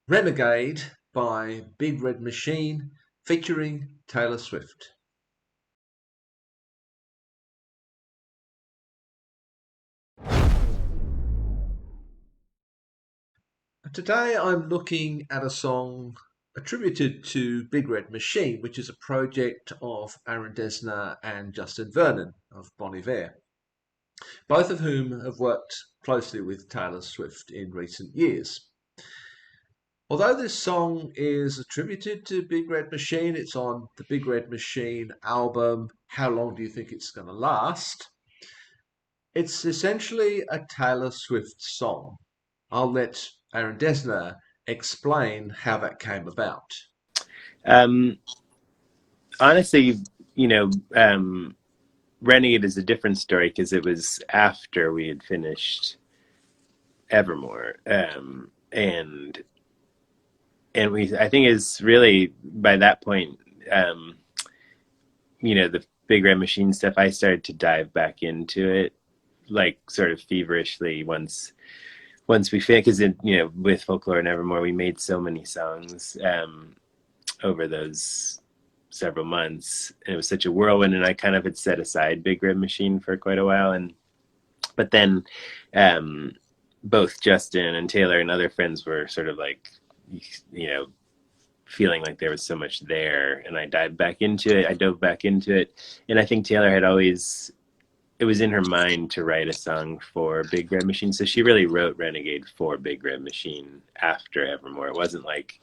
Renegade by Big Red Machine featuring Taylor Swift. Today I'm looking at a song attributed to Big Red Machine, which is a project of Aaron Dessner and Justin Vernon of Bon Iver, both of whom have worked closely with Taylor Swift in recent years. Although this song is attributed to Big Red Machine, it's on the Big Red Machine album, How Long Do You Think It's Gonna Last? It's essentially a Taylor Swift song. I'll let Aaron Dessner explain how that came about. Um, Honestly, you know, Renegade is a different story because it was after we had finished Evermore, and I think is really by that point, um, the Big Red Machine stuff. I started to dive back into it, like sort of feverishly once we finished, because with Folklore and Evermore, we made so many songs over those several months, and it was such a whirlwind, and I kind of had set aside Big Red Machine for quite a while, but then both Justin and Taylor and other friends were sort of like, feeling like there was so much there, and I dove back into it, and I think Taylor had always, it was in her mind to write a song for Big Red Machine, so she really wrote Renegade for Big Red Machine after Evermore. It wasn't like,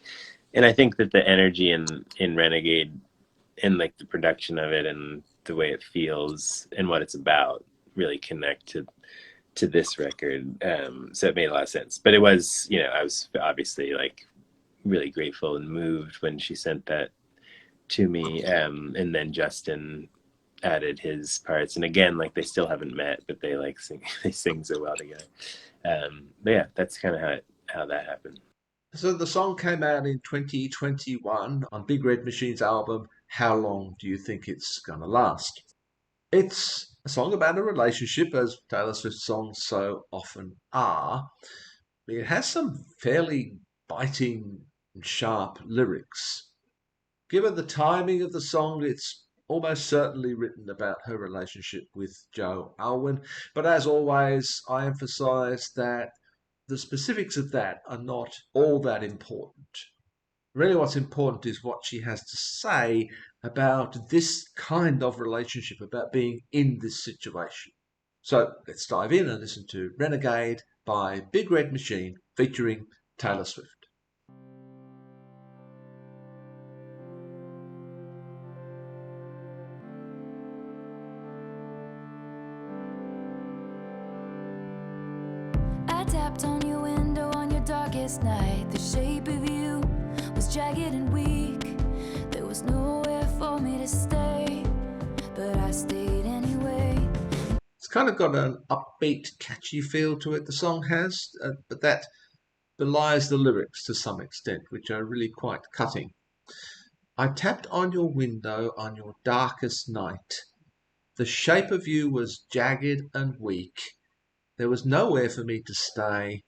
and I think that the energy in Renegade and like the production of it and the way it feels and what it's about really connect to this record. So it made a lot of sense. But it was, I was obviously like really grateful and moved when she sent that to me. And then Justin added his parts, and again, like, they still haven't met, but they like they sing so well together. But yeah, that's kind of how that happened. So the song came out in 2021 on Big Red Machine's album, How Long Do You Think It's Gonna Last? It's a song about a relationship, as Taylor Swift songs so often are. It has some fairly biting and sharp lyrics. Given the timing of the song, it's almost certainly written about her relationship with Joe Alwyn. But as always, I emphasize that the specifics of that are not all that important. Really, what's important is what she has to say about this kind of relationship, about being in this situation. So let's dive in and listen to Renegade by Big Red Machine featuring Taylor Swift. I tapped on your window on your darkest night. The shape of you was jagged and weak. There was nowhere for me to stay, but I stayed anyway. It's kind of got an upbeat, catchy feel to it, the song has, but that belies the lyrics to some extent, which are really quite cutting. I tapped on your window on your darkest night. The shape of you was jagged and weak. There was nowhere for me to stay,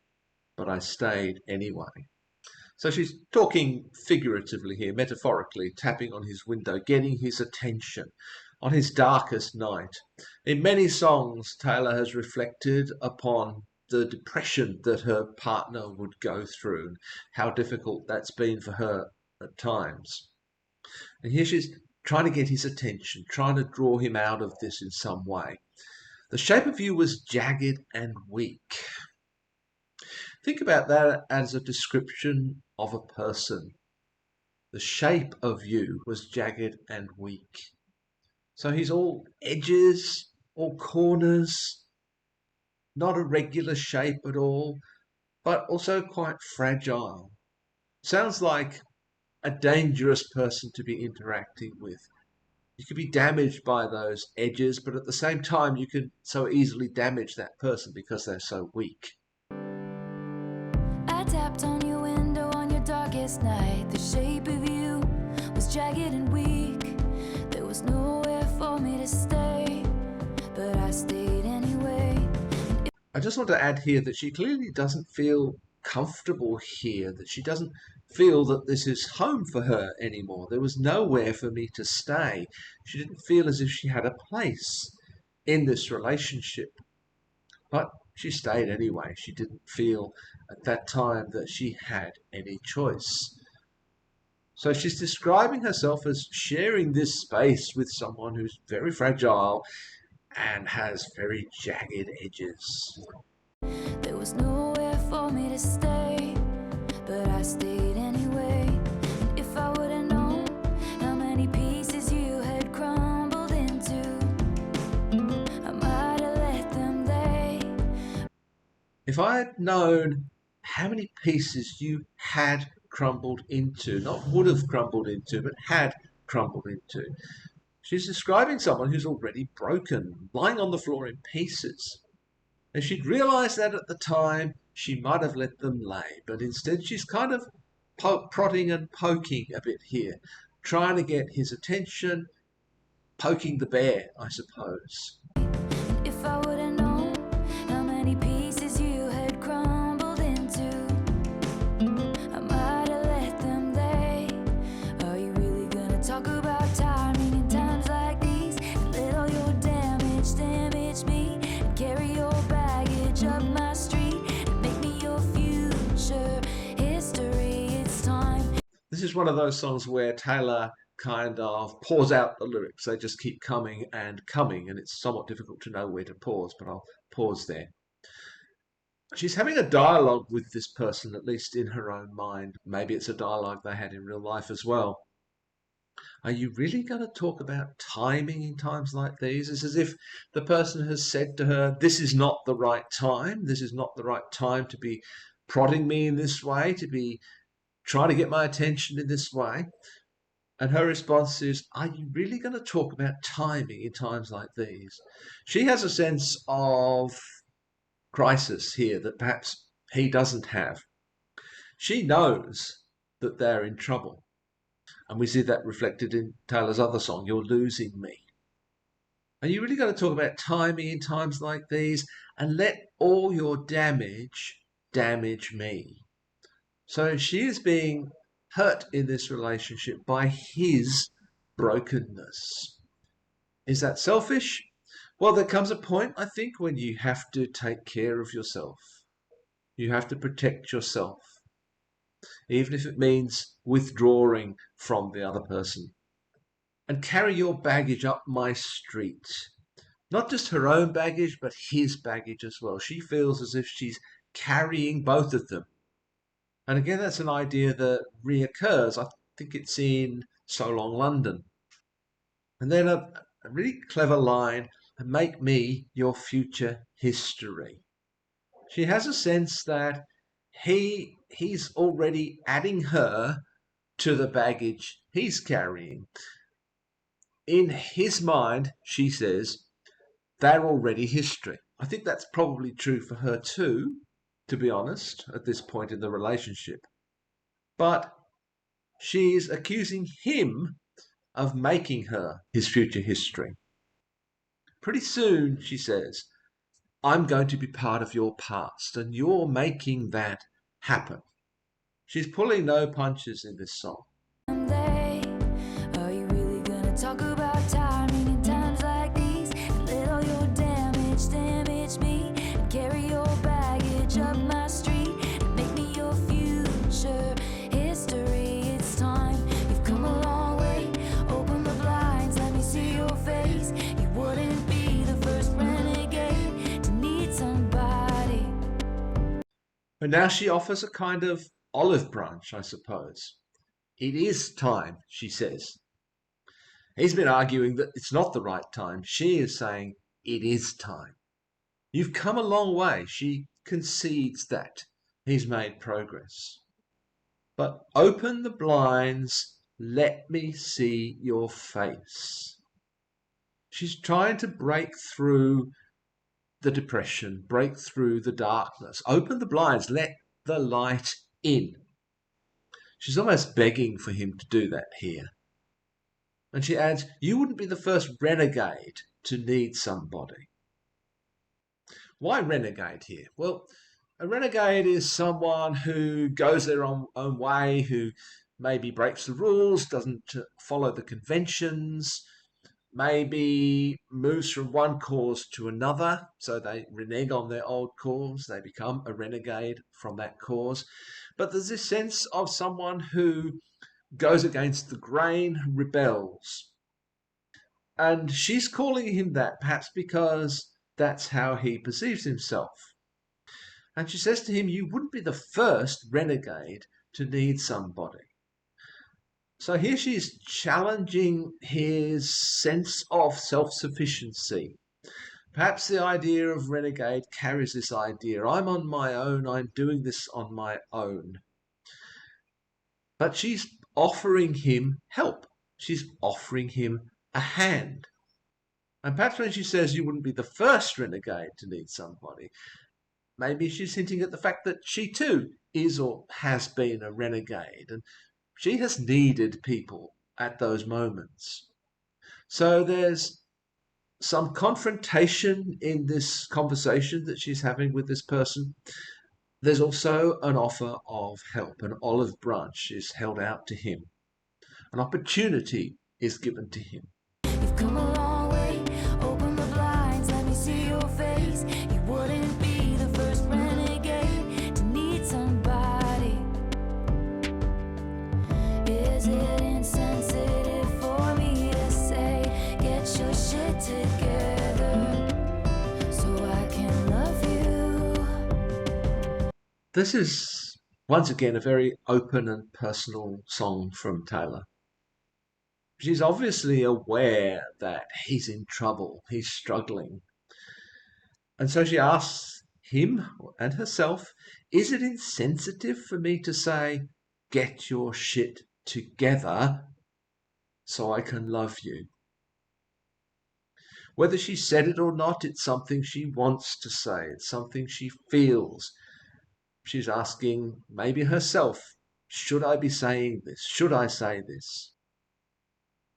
but I stayed anyway. So she's talking figuratively here, metaphorically, tapping on his window, getting his attention on his darkest night. In many songs, Taylor has reflected upon the depression that her partner would go through and how difficult that's been for her at times. And here she's trying to get his attention, trying to draw him out of this in some way. The shape of you was jagged and weak. Think about that as a description of a person. The shape of you was jagged and weak. So he's all edges, all corners, not a regular shape at all, but also quite fragile. Sounds like a dangerous person to be interacting with. You could be damaged by those edges, but at the same time, you could so easily damage that person because they're so weak. I tapped on your window on your darkest night. The shape of you was jagged and weak. There was nowhere for me to stay, but I stayed anyway. I just want to add here that she clearly doesn't feel comfortable here, that she doesn't feel that this is home for her anymore. There was nowhere for me to stay. She didn't feel as if she had a place in this relationship. But she stayed anyway. She didn't feel at that time that she had any choice. So she's describing herself as sharing this space with someone who's very fragile and has very jagged edges. There was nowhere for me to stay, but I stayed anyway. And if I would have known how many pieces you had crumbled into, I might have let them lay. If I had known how many pieces you had crumbled into, not would have crumbled into, but had crumbled into. She's describing someone who's already broken, lying on the floor in pieces. And she'd realised that at the time, she might have let them lay, but instead she's kind of prodding and poking a bit here, trying to get his attention, poking the bear, I suppose. If I would have known how many pieces you had crumbled into, I might have let them lay. Are you really gonna talk about timing in times like these? And let all your damage me, and carry your baggage up my street, and make me your future history. It's time. This is one of those songs where Taylor kind of pours out the lyrics. They just keep coming and coming, and it's somewhat difficult to know where to pause, but I'll pause there. She's having a dialogue with this person, at least in her own mind. Maybe it's a dialogue they had in real life as well. Are you really going to talk about timing in times like these? It's as if the person has said to her, this is not the right time. This is not the right time to be prodding me in this way, to be trying to get my attention in this way. And her response is, are you really going to talk about timing in times like these? She has a sense of crisis here that perhaps he doesn't have. She knows that they're in trouble. And we see that reflected in Taylor's other song, You're Losing Me. Are you really going to talk about timing in times like these and let all your damage me? So she is being hurt in this relationship by his brokenness. Is that selfish? Well, there comes a point, I think, when you have to take care of yourself. You have to protect yourself, even if it means withdrawing from the other person. And carry your baggage up my street. Not just her own baggage, but his baggage as well. She feels as if she's carrying both of them. And again, that's an idea that reoccurs. I think it's in So Long London. And then a really clever line, make me your future history. She has a sense that he's already adding her to the baggage he's carrying. In his mind, she says, they're already history. I think that's probably true for her too, to be honest, at this point in the relationship. But she's accusing him of making her his future history. Pretty soon, she says, I'm going to be part of your past, and you're making that happen. She's pulling no punches in this song. Are you really gonna talk about timing in times like these? And let all your damage me, and carry your baggage up my street, and make me your future history. It's time. You've come a long way. Open the blinds, let me see your face. You wouldn't be the first renegade to need somebody. And now she offers a kind of olive branch, I suppose. It is time, she says. He's been arguing that it's not the right time. She is saying it is time. You've come a long way. She concedes that. He's made progress. But open the blinds, let me see your face. She's trying to break through the depression, break through the darkness. Open the blinds, let the light in. She's almost begging for him to do that here. And she adds, you wouldn't be the first renegade to need somebody. Why renegade here? Well, A renegade is someone who goes their own way, who maybe breaks the rules, doesn't follow the conventions, maybe moves from one cause to another. So they renege on their old cause, they become a renegade from that cause. But there's this sense of someone who goes against the grain, rebels. And she's calling him that perhaps because that's how he perceives himself. And she says to him, you wouldn't be the first renegade to need somebody. So here she's challenging his sense of self-sufficiency. Perhaps the idea of renegade carries this idea. I'm on my own, I'm doing this on my own. But she's offering him help. She's offering him a hand. And perhaps when she says you wouldn't be the first renegade to need somebody, maybe she's hinting at the fact that she too is or has been a renegade, and she has needed people at those moments. So there's some confrontation in this conversation that she's having with this person. There's also an offer of help. An olive branch is held out to him. An opportunity is given to him. You've come a long way. Open the blinds, let me see your face. You wouldn't be the first renegade to need somebody. Is it insensitive for me to say, get your shit together so I can love you? This is, once again, a very open and personal song from Taylor. She's obviously aware that he's in trouble, he's struggling. And so she asks him and herself, is it insensitive for me to say, get your shit together so I can love you? Whether she said it or not, it's something she wants to say, it's something she feels. She's asking maybe herself, should I be saying this? Should I say this?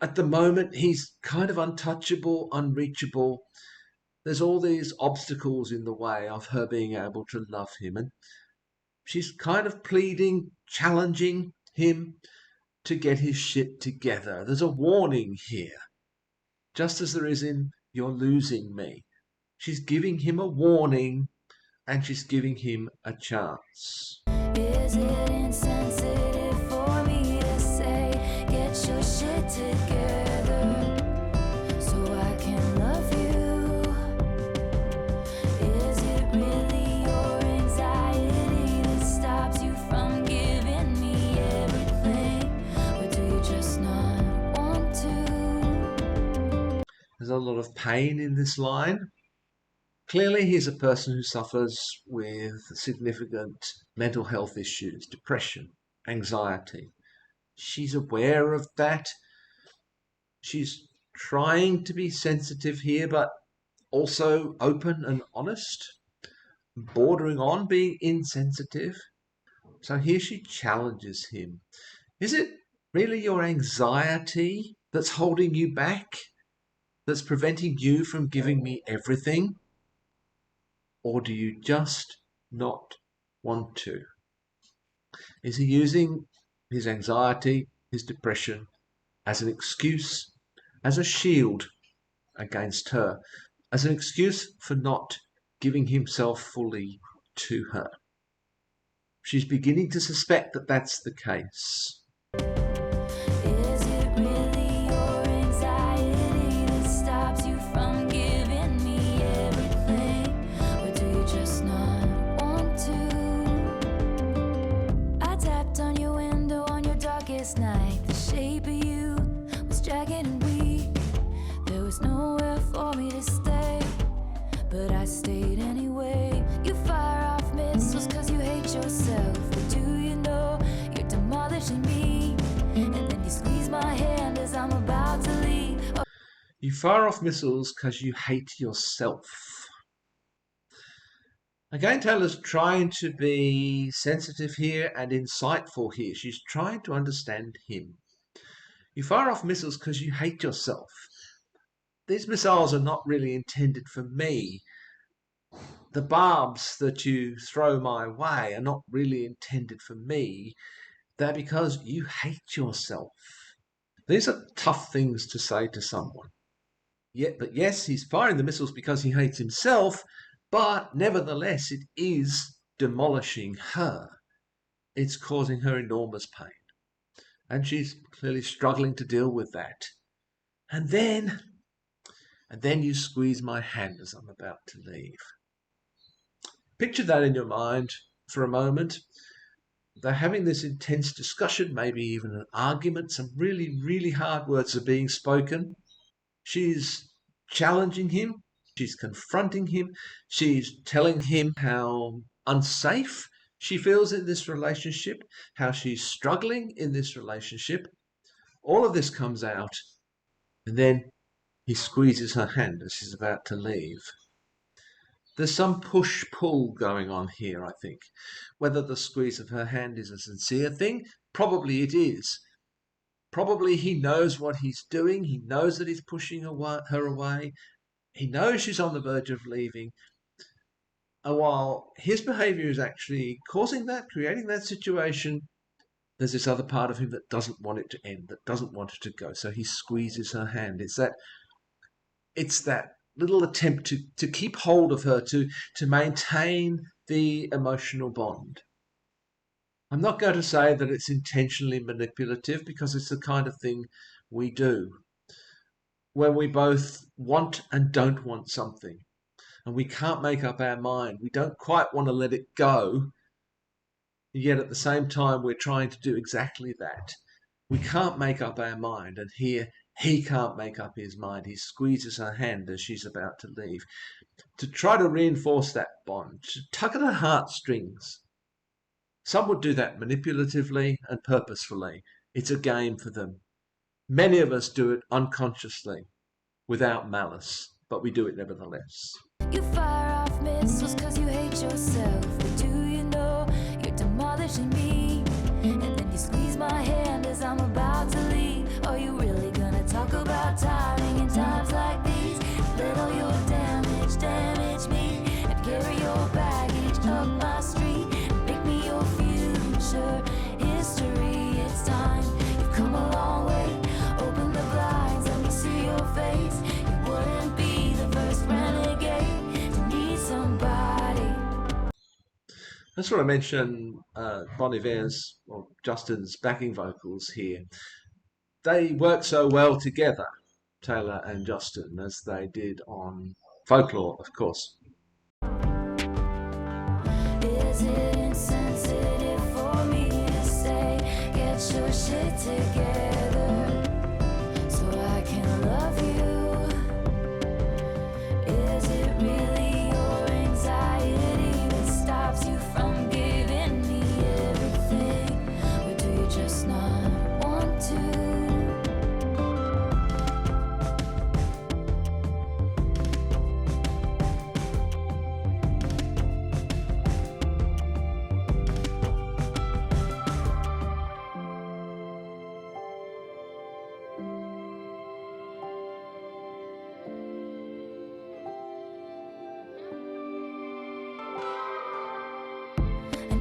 At the moment, he's kind of untouchable, unreachable. There's all these obstacles in the way of her being able to love him. And she's kind of pleading, challenging him to get his shit together. There's a warning here, just as there is in You're Losing Me. She's giving him a warning and she's giving him a chance. Is it insensitive for me to say, get your shit together so I can love you? Is it really your anxiety that stops you from giving me everything? Or do you just not want to? There's a lot of pain in this line. Clearly, he's a person who suffers with significant mental health issues, depression, anxiety. She's aware of that. She's trying to be sensitive here, but also open and honest, bordering on being insensitive. So here she challenges him. Is it really your anxiety that's holding you back? That's preventing you from giving me everything? Or do you just not want to? Is he using his anxiety, his depression, as an excuse, as a shield against her, as an excuse for not giving himself fully to her? She's beginning to suspect that that's the case. Is it really your anxiety that stops you from giving me everything? Or do you just not want to? I tapped on your window on your darkest night. The shape of you was jagged and weak. There was nowhere for me to stay, but I stayed anyway. You fire off missiles cause you hate yourself, but do you know you're demolishing me? And then you squeeze my hand as I'm about to leave. You fire off missiles because you hate yourself. Again, Taylor's trying to be sensitive here and insightful here. She's trying to understand him. You fire off missiles because you hate yourself. These missiles are not really intended for me. The barbs that you throw my way are not really intended for me. They're because you hate yourself. These are tough things to say to someone. But yes, he's firing the missiles because he hates himself, but nevertheless, it is demolishing her. It's causing her enormous pain. And she's clearly struggling to deal with that. And then you squeeze my hand as I'm about to leave. Picture that in your mind for a moment. They're having this intense discussion, maybe even an argument. Some really, really hard words are being spoken. She's challenging him. She's confronting him. She's telling him how unsafe she feels in this relationship, how she's struggling in this relationship. All of this comes out, and then he squeezes her hand as she's about to leave. There's some push-pull going on here, I think. Whether the squeeze of her hand is a sincere thing, probably it is. Probably he knows what he's doing. He knows that he's pushing her away. He knows she's on the verge of leaving. And while his behavior is actually causing that, creating that situation, there's this other part of him that doesn't want it to end, that doesn't want it to go. So he squeezes her hand. It's that little attempt to keep hold of her, to maintain the emotional bond. I'm not going to say that it's intentionally manipulative, because it's the kind of thing we do when we both want and don't want something, and we can't make up our mind. We don't quite want to let it go, yet at the same time we're trying to do exactly that. We can't make up our mind, and here he can't make up his mind. He squeezes her hand as she's about to leave, to try to reinforce that bond, to tug at her heartstrings. Some would do that manipulatively and purposefully. It's a game for them. Many of us do it unconsciously, without malice, but we do it nevertheless. You fire off missiles cause you hate yourself. But do you know you're demolishing me? And then you squeeze my hand as I'm about to leave. Are you really gonna talk about timing in times like these? Let all your damage me, and carry your baggage up my street, and make me your future history. It's time, you've come a long way. Open the blinds, let me see your face. You wouldn't be the first renegade to need somebody. That's what I mentioned, Bon Iver's, or Justin's backing vocals here. They work so well together, Taylor and Justin, as they did on Folklore, of course. Is it insensitive for me to say, get your shit together so I can love you? Is it really your anxiety that stops you from giving me everything? Or do you just not want to?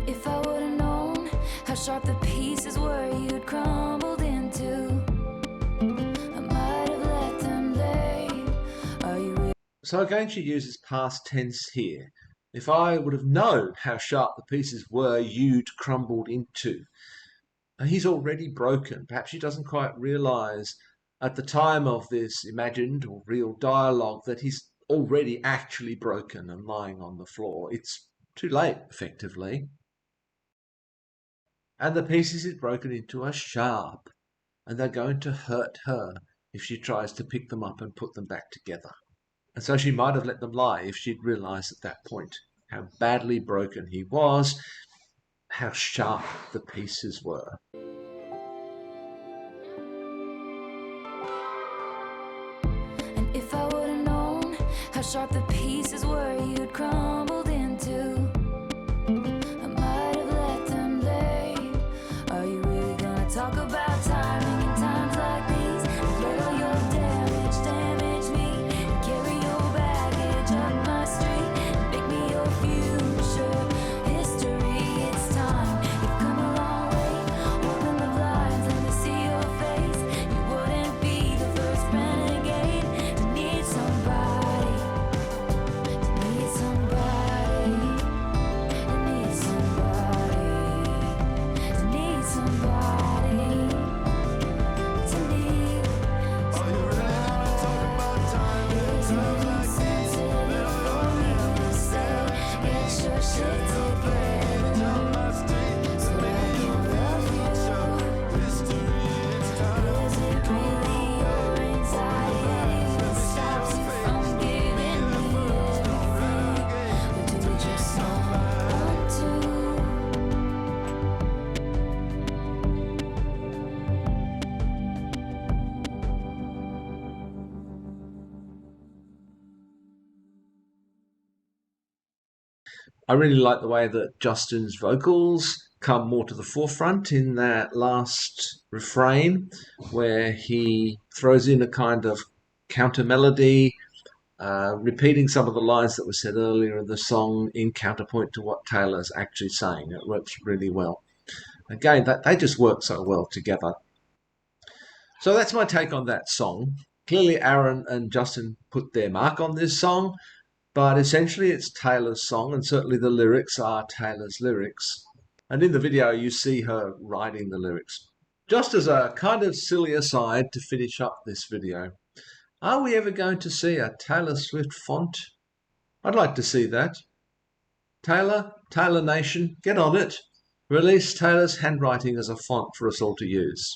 If I would've known how sharp the pieces were you'd crumbled into, I might have let them lay. Are you real? So again, she uses past tense here. If I would have known how sharp the pieces were you'd crumbled into. And he's already broken. Perhaps she doesn't quite realise at the time of this imagined or real dialogue that he's already actually broken and lying on the floor. It's too late, effectively. And the pieces he's broken into are sharp, and they're going to hurt her if she tries to pick them up and put them back together. And so she might have let them lie if she'd realised at that point how badly broken he was, how sharp the pieces were. And if I would've known how sharp the pieces were you'd crumbled into, I might have let them lay. Are you really gonna talk about timing in times like these? Let all your damage me, and carry your baggage up my street, and make me your I really like the way that Justin's vocals come more to the forefront in that last refrain, where he throws in a kind of counter melody, repeating some of the lines that were said earlier in the song in counterpoint to what Taylor's actually saying. It works really well. Again, that they just work so well together. So that's my take on that song. Clearly, Aaron and Justin put their mark on this song, but essentially it's Taylor's song, and certainly the lyrics are Taylor's lyrics. And in the video, you see her writing the lyrics. Just as a kind of silly aside to finish up this video, are we ever going to see a Taylor Swift font? I'd like to see that. Taylor Nation, get on it. Release Taylor's handwriting as a font for us all to use.